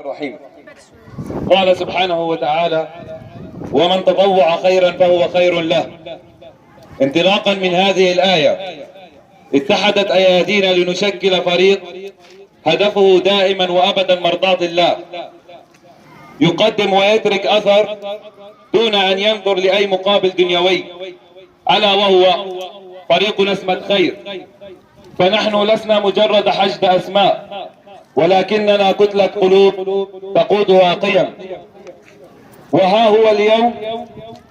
الرحيم. قال سبحانه وتعالى: ومن تطوع خيرا فهو خير له. انطلاقا من هذه الآية اتحدت أيادينا لنشكل فريق هدفه دائما وأبدا مرضاة الله، يقدم ويترك أثر دون أن ينظر لأي مقابل دنيوي، ألا وهو فريق نسمة خير. فنحن لسنا مجرد حشد أسماء، ولكننا كتلة قلوب تقودها قيم. وها هو اليوم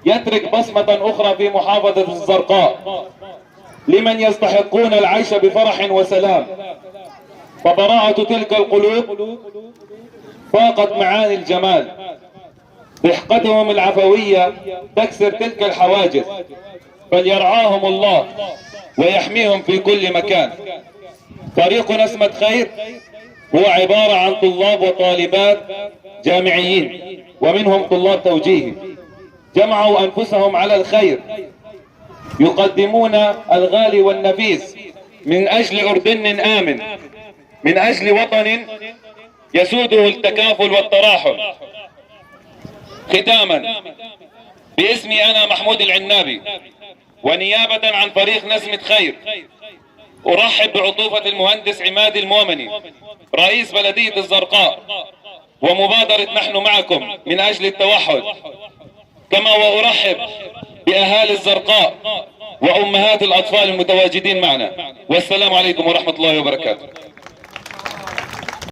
يترك بصمة أخرى في محافظة الزرقاء لمن يستحقون العيش بفرح وسلام. فبراءة تلك القلوب فاقت معاني الجمال، ضحكتهم العفوية تكسر تلك الحواجز، فليرعاهم الله ويحميهم في كل مكان. فريق نسمة خير هو عبارة عن طلاب وطالبات جامعيين، ومنهم طلاب توجيهي، جمعوا أنفسهم على الخير، يقدمون الغالي والنفيس من أجل أردن آمن، من أجل وطن يسوده التكافل والتراحم. ختاما، باسمي أنا محمود العنابي ونيابة عن فريق نسمة خير، أرحب بعطوفة المهندس عماد المؤمني رئيس بلدية الزرقاء ومبادرة نحن معكم من أجل التوحد، كما وأرحب بأهالي الزرقاء وأمهات الأطفال المتواجدين معنا. والسلام عليكم ورحمة الله وبركاته.